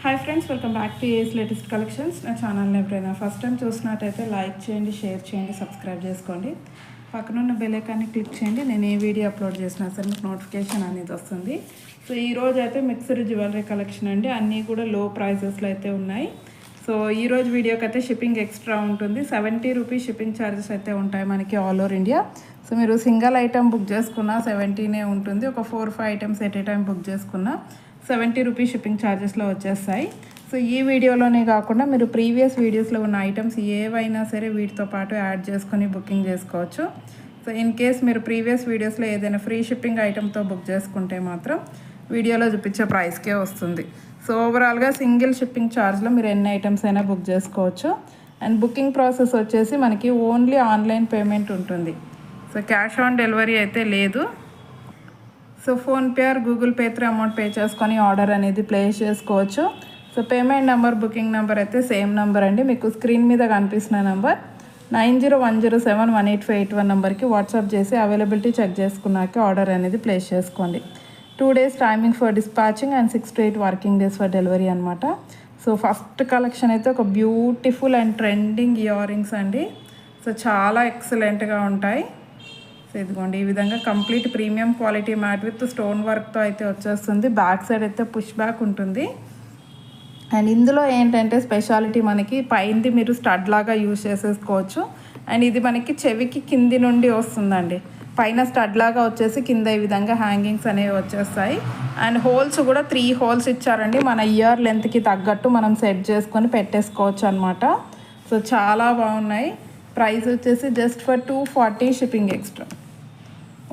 Hi friends, welcome back to ఏస్ latest collections. నా ఛానల్ని ఎవరైనా ఫస్ట్ టైం చూసినట్టయితే లైక్ చేయండి, షేర్ చేయండి, సబ్స్క్రైబ్ చేసుకోండి. పక్కనున్న బెల్ ఐకాన్ని క్లిక్ చేయండి. నేను ఏ వీడియో అప్లోడ్ చేసినా సరే మీకు నోటిఫికేషన్ అనేది వస్తుంది. సో ఈరోజు అయితే మిక్స్డ్ జ్యువెలరీ కలెక్షన్ అండి. అన్నీ కూడా లో ప్రైజెస్లో అయితే ఉన్నాయి. సో ఈరోజు వీడియోకి అయితే షిప్పింగ్ ఎక్స్ట్రా ఉంటుంది. 70 రూపీస్ షిప్పింగ్ ఛార్జెస్ అయితే ఉంటాయి మనకి ఆల్ ఓవర్ ఇండియా. సో మీరు సింగిల్ ఐటమ్ బుక్ చేసుకున్నా 70 ఉంటుంది. ఒక 4-5 items at a time book చేసుకున్నా 70 రూపీస్ షిప్పింగ్ ఛార్జెస్లో వచ్చేస్తాయి. సో ఈ వీడియోలోనే కాకుండా మీరు ప్రీవియస్ వీడియోస్లో ఉన్న ఐటమ్స్ ఏవైనా సరే వీటితో పాటు యాడ్ చేసుకొని బుకింగ్ చేసుకోవచ్చు. సో ఇన్ కేస్ మీరు ప్రీవియస్ వీడియోస్లో ఏదైనా ఫ్రీ షిప్పింగ్ ఐటమ్తో బుక్ చేసుకుంటే మాత్రం వీడియోలో చూపించే ప్రైస్కే వస్తుంది. సో ఓవరాల్గా సింగిల్ షిప్పింగ్ ఛార్జ్లో మీరు ఎన్ని ఐటమ్స్ అయినా బుక్ చేసుకోవచ్చు. అండ్ బుకింగ్ ప్రాసెస్ వచ్చేసి మనకి ఓన్లీ ఆన్లైన్ పేమెంట్ ఉంటుంది. సో క్యాష్ ఆన్ డెలివరీ అయితే లేదు. So PhonePe are Google pay through amount pay చేసుకొని ఆర్డర్ అనేది ప్లేస్ చేసుకోవచ్చు. So payment number, booking number అయితే సేమ్ నెంబర్ అండి. మీకు స్క్రీన్ మీద కనిపిస్తున్న నెంబర్ 9010718581 నెంబర్కి వాట్సాప్ చేసి అవైలబిలిటీ చెక్ చేసుకున్నాక ఆర్డర్ అనేది ప్లేస్ చేసుకోండి. 2 days timing for dispatching and 6 to 8 working days for delivery అనమాట. సో ఫస్ట్ కలెక్షన్ అయితే ఒక beautiful and trending ear rings అండి. సో చాలా ఎక్సలెంట్గా ఉంటాయి. సో ఇదిగోండి, ఈ విధంగా complete premium quality matte with stone వర్క్తో అయితే వచ్చేస్తుంది. బ్యాక్ సైడ్ అయితే పుష్ బ్యాక్ ఉంటుంది. అండ్ ఇందులో ఏంటంటే స్పెషాలిటీ మనకి పైంది మీరు స్టడ్ లాగా యూజ్ చేసేసుకోవచ్చు. అండ్ ఇది మనకి చెవికి కింది నుండి వస్తుందండి. పైన స్టడ్ లాగా వచ్చేసి కింద ఈ విధంగా హ్యాంగింగ్స్ అనేవి వచ్చేస్తాయి. అండ్ హోల్స్ కూడా 3 holes ఇచ్చారండి. మన ఇయర్ లెంత్కి తగ్గట్టు మనం సెట్ చేసుకొని పెట్టేసుకోవచ్చు అనమాట. సో చాలా బాగున్నాయి. ప్రైస్ వచ్చేసి just for 240 shipping extra.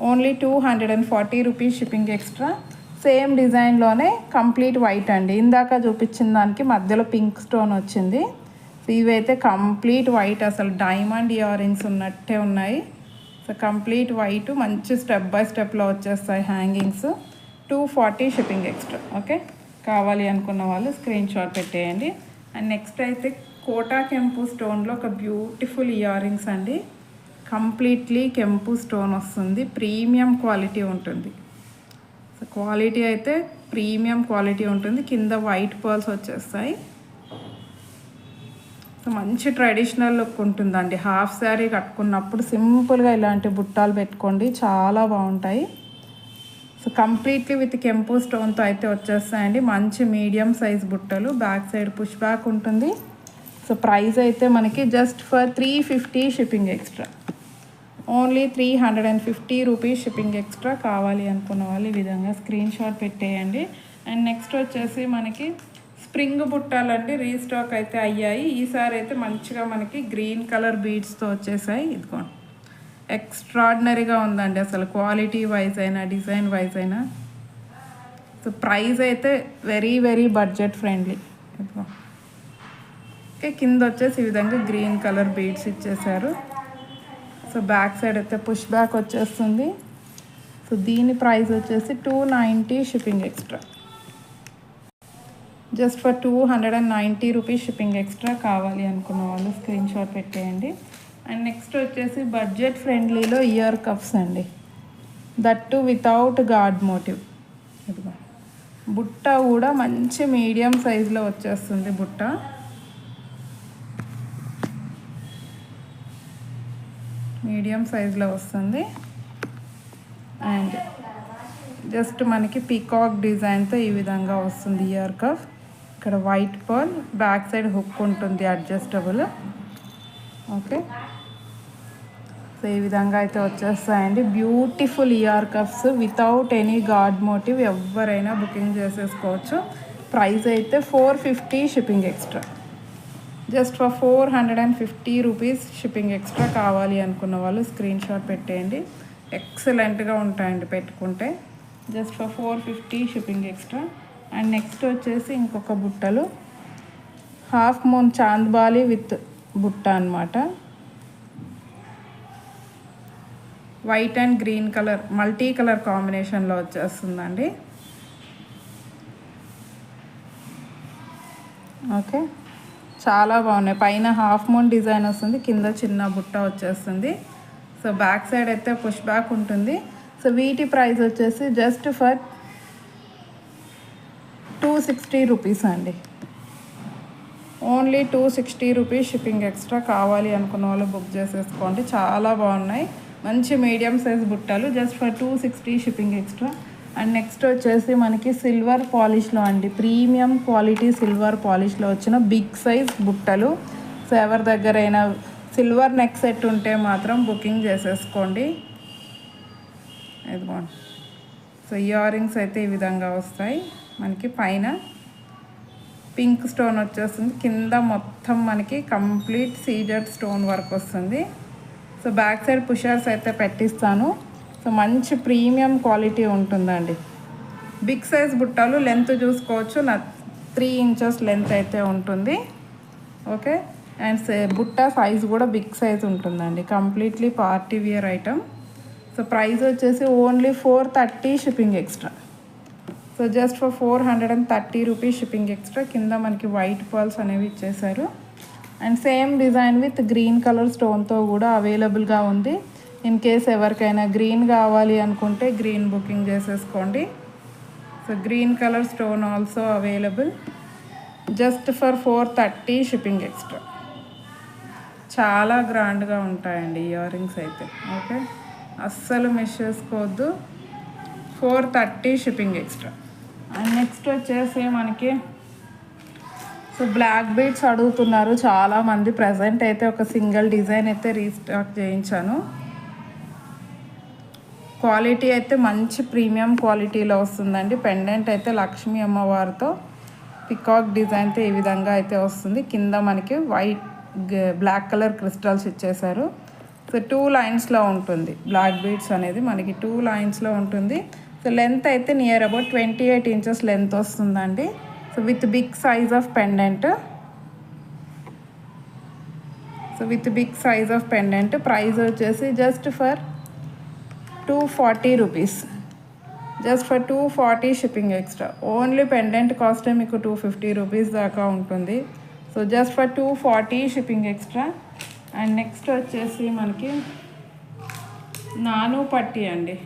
Only 240 rupees shipping extra. Same డిజైన్లోనే కంప్లీట్ వైట్ అండి. ఇందాక చూపించిన దానికి మధ్యలో పింక్ స్టోన్ వచ్చింది. సో ఇవైతే కంప్లీట్ వైట్, అసలు డైమండ్ ఇయర్ రింగ్స్ ఉన్నట్టే ఉన్నాయి. సో కంప్లీట్ వైట్, మంచి స్టెప్ బై స్టెప్లో వచ్చేస్తాయి హ్యాంగింగ్స్. 240 shipping extra. ఓకే, కావాలి అనుకున్న వాళ్ళు స్క్రీన్ షాట్ పెట్టేయండి. అండ్ నెక్స్ట్ అయితే కోటా కెంపు స్టోన్లో ఒక బ్యూటిఫుల్ ఇయర్ రింగ్స్ అండి. కంప్లీట్లీ కెంపు స్టోన్ వస్తుంది. ప్రీమియం క్వాలిటీ ఉంటుంది. సో క్వాలిటీ అయితే ప్రీమియం క్వాలిటీ ఉంటుంది. కింద వైట్ పర్ల్స్ వచ్చేస్తాయి. సో మంచి ట్రెడిషనల్ లుక్ ఉంటుందండి. హాఫ్ శారీ కట్టుకున్నప్పుడు సింపుల్గా ఇలాంటి బుట్టాలు పెట్టుకోండి, చాలా బాగుంటాయి. సో కంప్లీట్లీ విత్ కెంపు స్టోన్తో అయితే వచ్చేస్తాయండి. మంచి మీడియం సైజ్ బుట్టలు. బ్యాక్ సైడ్ పుష్ బ్యాక్ ఉంటుంది. సో ప్రైస్ అయితే మనకి just for 350 shipping extra. Only 350 rupees shipping extra. కావాలి అనుకున్న వాళ్ళు ఈ విధంగా స్క్రీన్ షాట్ పెట్టేయండి. అండ్ నెక్స్ట్ వచ్చేసి మనకి స్ప్రింగ్ బుట్టాలండి. రీస్టాక్ అయితే అయ్యాయి. ఈసారి అయితే మంచిగా మనకి గ్రీన్ కలర్ బీడ్స్తో వచ్చేసాయి. ఇదిగోండి, ఎక్స్ట్రాడినరీగా ఉందండి అసలు, క్వాలిటీ వైజ్ అయినా డిజైన్ వైజ్ అయినా. సో ప్రైస్ అయితే వెరీ వెరీ బడ్జెట్ ఫ్రెండ్లీ. ఇదిగో ఓకే, కింద వచ్చేసి ఈ విధంగా గ్రీన్ కలర్ బీడ్స్ ఇచ్చేసారు. సో బ్యాక్ సైడ్ అయితే పుష్ బ్యాక్ వచ్చేస్తుంది. సో దీని ప్రైస్ వచ్చేసి 290 shipping extra. Just for 290 rupees shipping extra. కావాలి అనుకున్న వాళ్ళు స్క్రీన్ షాట్ పెట్టేయండి. అండ్ నెక్స్ట్ వచ్చేసి బడ్జెట్ ఫ్రెండ్లీలో ఇయర్ కప్స్ అండి. That without god motive. ఇదిగో బుట్ట కూడా మంచి మీడియం సైజులో వచ్చేస్తుంది. బుట్ట మీడియం సైజులో వస్తుంది. అండ్ జస్ట్ మనకి పీకాక్ డిజైన్తో ఈ విధంగా వస్తుంది ఇయర్ కఫ్. ఇక్కడ white pearl, back side hook ఉంటుంది అడ్జస్టబుల్. ఓకే, సో ఈ విధంగా అయితే వచ్చేస్తాయండి beautiful ear cuffs without any god motive. ఎవరైనా బుకింగ్ చేసేసుకోవచ్చు. ప్రైస్ అయితే 450 shipping extra. Just for 450 rupees shipping extra. కావాలి అనుకున్న వాళ్ళు స్క్రీన్ షాట్ పెట్టేయండి. ఎక్సలెంట్గా ఉంటాయండి పెట్టుకుంటే. Just for 450 shipping extra. And next వచ్చేసి ఇంకొక బుట్టలు, హాఫ్ మూన్ చాంద్బాలి విత్ బుట్ట అనమాట. White and green colour multi colour కాంబినేషన్లో వచ్చేస్తుందండి. ఓకే, చాలా బాగున్నాయి. పైన హాఫ్ మూన్ డిజైన్ వస్తుంది, కింద చిన్న బుట్ట వచ్చేస్తుంది. సో బ్యాక్ సైడ్ అయితే పుష్ బ్యాక్ ఉంటుంది. సో వీటి ప్రైస్ వచ్చేసి జస్ట్ ఫర్ 260 రూపీస్ అండి. Only 260 rupees shipping extra. కావాలి అనుకున్న వాళ్ళు బుక్ చేసేసుకోండి. చాలా బాగున్నాయి, మంచి మీడియం సైజ్ బుట్టలు, just for 260 shipping extra. And next వచ్చేసి మనకి సిల్వర్ పాలిష్లో అండి, ప్రీమియం క్వాలిటీ సిల్వర్ పాలిష్లో వచ్చిన బిగ్ సైజ్ బుట్టలు. సో ఎవరి దగ్గరైనా సిల్వర్ నెక్ సెట్ ఉంటే మాత్రం బుకింగ్ చేసేసుకోండి. ఇదిగోండి. సో ఇయర్ రింగ్స్ అయితే ఈ విధంగా వస్తాయి. మనకి పైన పింక్ స్టోన్ వచ్చేస్తుంది, కింద మొత్తం మనకి కంప్లీట్ సీజెడ్ స్టోన్ వర్క్ వస్తుంది. సో బ్యాక్ సైడ్ పుషర్స్ అయితే పెట్టిస్తాను. సో మంచి ప్రీమియం క్వాలిటీ ఉంటుందండి. బిగ్ సైజ్ బుట్టలు లెంత్ చూసుకోవచ్చు, 3 ఇంచెస్ లెంత్ అయితే ఉంటుంది. ఓకే. అండ్ బుట్ట సైజ్ కూడా బిగ్ సైజ్ ఉంటుందండి. Completely party wear item. So price వచ్చేసి only 430 shipping extra. So just for 430 rupees shipping extra. కింద మనకి వైట్ పర్ల్స్ అనేవి ఇచ్చేసారు. And same design with green colour స్టోన్తో కూడా అవైలబుల్గా ఉంది. ఇన్ కేస్ ఎవరికైనా గ్రీన్ కావాలి అనుకుంటే గ్రీన్ బుకింగ్ చేసేసుకోండి. So green colour stone also available, just for 430 shipping extra. చాలా గ్రాండ్గా ఉంటాయండి ఇయర్ రింగ్స్ అయితే. ఓకే, అస్సలు మిస్ చేసుకోవద్దు. 430 షిప్పింగ్ ఎక్స్ట్రా. అండ్ నెక్స్ట్ వచ్చేసి మనకి సో బ్లాక్ బీడ్స్ అడుగుతున్నారు చాలామంది. ప్రజెంట్ అయితే ఒక సింగిల్ డిజైన్ అయితే రీస్టాక్ చేయించాను. క్వాలిటీ అయితే మంచి ప్రీమియం క్వాలిటీలో వస్తుందండి. పెండెంట్ అయితే లక్ష్మీ అమ్మవారితో పికాక్ డిజైన్తో ఈ విధంగా అయితే వస్తుంది. కింద మనకి వైట్ బ్లాక్ కలర్ క్రిస్టల్స్ ఇచ్చేసారు. సో 2 లైన్స్లో ఉంటుంది బ్లాక్ బీడ్స్ అనేది, మనకి 2 లైన్స్లో ఉంటుంది. సో లెంత్ అయితే నియర్ అబౌట్ 28 ఇంచెస్ లెంత్ వస్తుందండి. So with big size of pendant. So with big size of pendant. Price వచ్చేసి just for 240 rupees. Just for 240 shipping extra. Only pendant కాస్టే మీకు 250 రూపీస్ దాకా ఉంటుంది. So just for 240 shipping extra. And next వచ్చేసి మనకి నాను పట్టి అండి.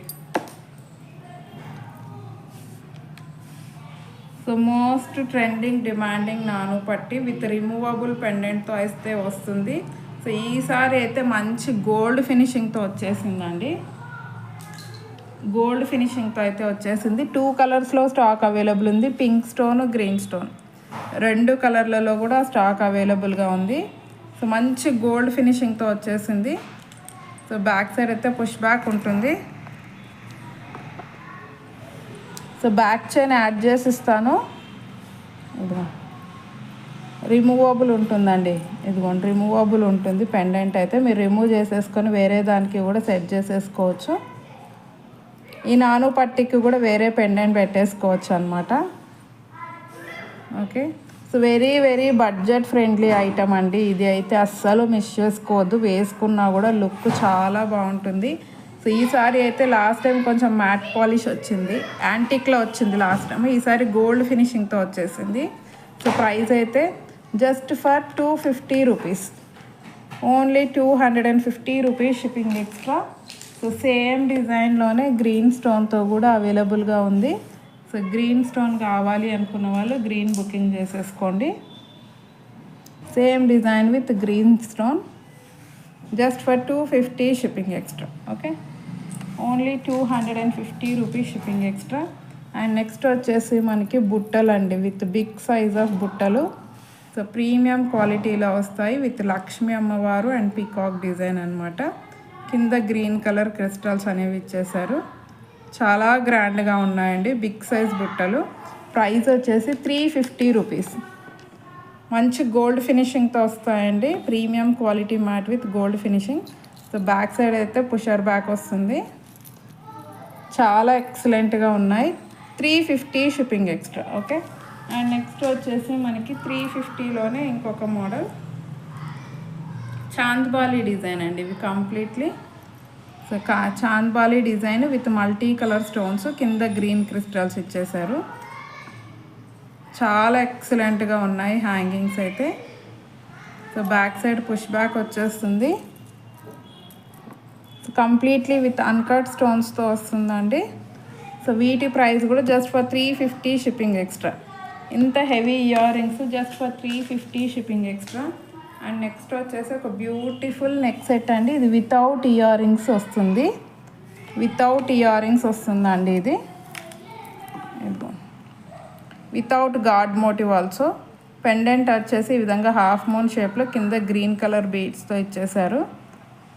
సో మోస్ట్ ట్రెండింగ్ డిమాండింగ్ నాను పట్టి విత్ రిమూవబుల్ పెండెంట్తో అయితే వస్తుంది. సో ఈసారి అయితే మంచి గోల్డ్ ఫినిషింగ్తో వచ్చేసిందండి. గోల్డ్ ఫినిషింగ్తో అయితే వచ్చేసింది. 2 కలర్స్లో స్టాక్ అవైలబుల్ ఉంది, పింక్ స్టోన్, గ్రీన్ స్టోన్. 2 కలర్లలో కూడా స్టాక్ అవైలబుల్గా ఉంది. సో మంచి గోల్డ్ ఫినిషింగ్తో వచ్చేసింది. సో బ్యాక్ సైడ్ అయితే పుష్ బ్యాక్ ఉంటుంది. సో బ్యాక్ చైన్ యాడ్ చేసి ఇస్తాను. ఇదిగో రిమూవబుల్ ఉంటుందండి. ఇదిగోండి రిమూవబుల్ ఉంటుంది. పెండెంట్ అయితే మీరు రిమూవ్ చేసేసుకొని వేరే దానికి కూడా సెట్ చేసేసుకోవచ్చు. ఈ నాను పట్టికి కూడా వేరే పెండెంట్ పెట్టేసుకోవచ్చు అనమాట. Okay. So very very budget friendly item అండి. ఇది అయితే అస్సలు మిస్ చేసుకోవద్దు. వేసుకున్నా కూడా లుక్ చాలా బాగుంటుంది. సో ఈసారి అయితే లాస్ట్ టైం కొంచెం మ్యాట్ పాలిష్ వచ్చింది, యాంటిక్లో వచ్చింది లాస్ట్ టైం. ఈసారి గోల్డ్ ఫినిషింగ్తో వచ్చేసింది. సో ప్రైస్ అయితే just for 250 rupees. Only 250 rupees shipping extra. So same డిజైన్లోనే గ్రీన్ స్టోన్తో కూడా అవైలబుల్గా ఉంది. సో గ్రీన్ స్టోన్ కావాలి అనుకున్న వాళ్ళు గ్రీన్ బుకింగ్ చేసేసుకోండి. Same design with green stone, just for 250 shipping extra. Okay, only 250 rupees shipping extra. And next వచ్చేసి మనకి బుట్టలు అండి, విత్ బిగ్ సైజ్ ఆఫ్ బుట్టలు. సో ప్రీమియం క్వాలిటీలో వస్తాయి విత్ లక్ష్మీ అమ్మవారు అండ్ పీకాక్ డిజైన్ అనమాట. కింద గ్రీన్ కలర్ క్రిస్టల్స్ అనేవి ఇచ్చేసారు. చాలా గ్రాండ్గా ఉన్నాయండి, బిగ్ సైజ్ బుట్టలు. ప్రైస్ వచ్చేసి 350 రూపీస్. మంచి గోల్డ్ ఫినిషింగ్తో వస్తాయండి, premium quality matte with gold finishing. So back side అయితే పుషర్ బ్యాక్ వస్తుంది. చాలా ఎక్సలెంట్గా ఉన్నాయి. 350 shipping extra. Okay. And next వచ్చేసి మనకి 350లోనే ఇంకొక మోడల్ చాంద్బాలి డిజైన్ అండి. ఇవి completely so chandbali design with multi colour stones, కింద గ్రీన్ క్రిస్టల్స్ ఇచ్చేసారు. చాలా ఎక్సలెంట్గా ఉన్నాయి హ్యాంగింగ్స్ అయితే. So back side push back వచ్చేస్తుంది. కంప్లీట్లీ విత్ అన్కట్ స్టోన్స్తో వస్తుందండి. సో వీటి ప్రైస్ కూడా జస్ట్ ఫర్ 350 షిప్పింగ్ ఎక్స్ట్రా. ఇంత heavy earrings just for 350 shipping extra. And next వచ్చేసి ఒక బ్యూటిఫుల్ నెక్ సెట్ అండి. ఇది వితౌట్ ఇయర్ రింగ్స్ వస్తుంది, వితౌట్ ఇయర్ రింగ్స్ వస్తుందండి. ఇది without god motive also. Pendant వచ్చేసి ఈ విధంగా హాఫ్ మూన్ షేప్లో కింద గ్రీన్ కలర్ బీడ్స్తో ఇచ్చేసారు.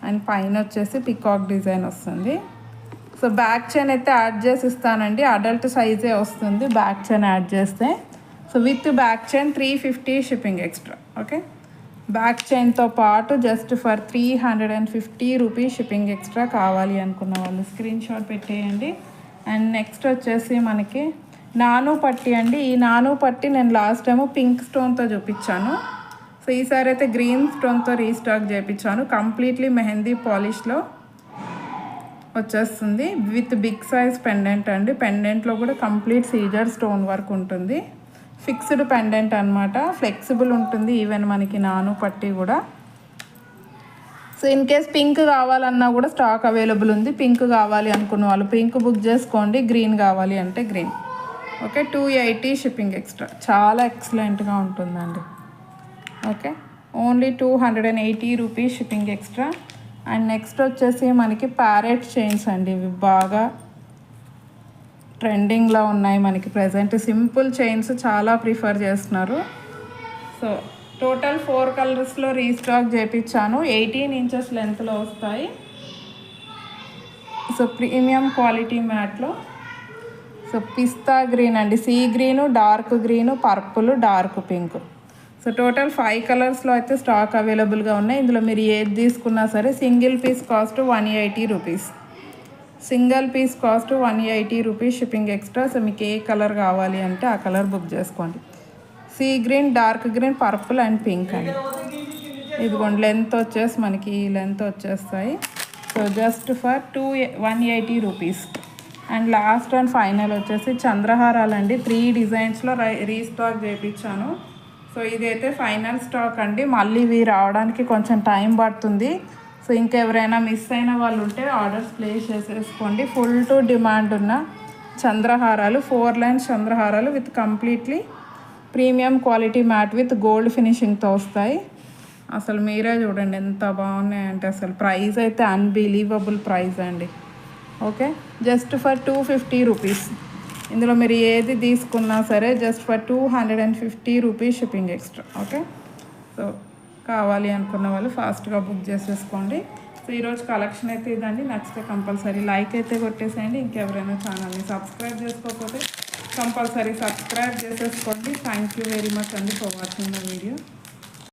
అండ్ పైన వచ్చేసి పికాక్ డిజైన్ వస్తుంది. సో బ్యాక్ చైన్ అయితే యాడ్ చేసి ఇస్తానండి, అడల్ట్ సైజే వస్తుంది బ్యాక్ చైన్ యాడ్ చేస్తే. So with back chain 350 shipping extra. Okay, back చైన్తో పాటు just for 350 rupees shipping extra. కావాలి అనుకున్న వాళ్ళు స్క్రీన్ షాట్ పెట్టేయండి. అండ్ నెక్స్ట్ వచ్చేసి మనకి నాను పట్టి అండి. ఈ నాను పట్టి నేను లాస్ట్ టైము పింక్ స్టోన్తో చూపించాను. సో ఈసారి అయితే గ్రీన్ స్టోన్తో రీస్టాక్ చేయించాను. కంప్లీట్లీ మెహందీ పాలిష్లో వచ్చేస్తుంది విత్ బిగ్ సైజ్ పెండెంట్ అండి. పెండెంట్లో కూడా కంప్లీట్ సీజర్ స్టోన్ వర్క్ ఉంటుంది. ఫిక్స్డ్ పెండెంట్ అనమాట, ఫ్లెక్సిబుల్ ఉంటుంది ఈవెన్ మనకి నాను పట్టి కూడా. సో ఇన్ కేస్ పింక్ కావాలన్నా కూడా స్టాక్ అవైలబుల్ ఉంది. పింక్ కావాలి అనుకున్న వాళ్ళు పింక్ బుక్ చేసుకోండి, గ్రీన్ కావాలి అంటే గ్రీన్. Okay, 280 shipping extra. చాలా ఎక్సలెంట్గా ఉంటుందండి. Okay, only 280 rupees shipping extra. And next వచ్చేసి మనకి ప్యారెట్ చైన్స్ అండి. ఇవి బాగా ట్రెండింగ్లో ఉన్నాయి మనకి ప్రజెంట్. సింపుల్ చైన్స్ చాలా ప్రిఫర్ చేస్తున్నారు. సో టోటల్ 4 కలర్స్లో రీస్టాక్ చేయించాను. 18 ఇంచెస్ లెంత్లో వస్తాయి. సో ప్రీమియం క్వాలిటీ మ్యాట్లో. సో పిస్తా గ్రీన్ అండి, sea green, dark green, purple, dark pink. So total 5 కలర్స్లో అయితే స్టాక్ అవైలబుల్గా ఉన్నాయి. ఇందులో మీరు ఏది తీసుకున్నా సరే single piece cost 180 rupees. Single piece cost 180 rupees shipping extra. So మీకు ఏ కలర్ కావాలి అంటే ఆ కలర్ బుక్ చేసుకోండి. Sea green, dark green, purple and pink అండి. ఇదిగోండి లెంత్ వచ్చేసి మనకి ఈ లెంత్ వచ్చేస్తాయి. So just for 180 rupees. And last and final వచ్చేసి చంద్రహారాలండి. 3 డిజైన్స్లో రీస్టాక్ చేయించాను. సో ఇదైతే ఫైనల్ స్టాక్ అండి. మళ్ళీ ఇవి రావడానికి కొంచెం టైం పడుతుంది. సో ఇంకెవరైనా మిస్ అయిన వాళ్ళు ఉంటే ఆర్డర్స్ ప్లేస్ చేసేసుకోండి. ఫుల్ టు డిమాండ్ ఉన్న చంద్రహారాలు, 4 లైన్ చంద్రహారాలు with completely premium quality matte with gold ఫినిషింగ్తో వస్తాయి. అసలు మీరే చూడండి ఎంత బాగున్నాయంటే అసలు ప్రైస్ అయితే అన్బిలీవబుల్ ప్రైస్ అండి. Okay, just for 250 rupees. ఇందులో మీరు ఏది తీసుకున్నా సరే just for 250 rupees shipping extra. Okay, so కావాలి అనుకున్న వాళ్ళు ఫాస్ట్గా బుక్ చేసేసుకోండి. సో ఈరోజు కలెక్షన్ అయితే ఇదండి. నచ్చితే కంపల్సరీ లైక్ అయితే కొట్టేసేయండి. ఇంకెవరైనా ఛానల్ని సబ్స్క్రైబ్ చేసుకోకపోతే కంపల్సరీ సబ్స్క్రైబ్ చేసేసుకోండి. థ్యాంక్ యూ వెరీ మచ్ అండి ఫర్ వాచింగ్ ద వీడియో.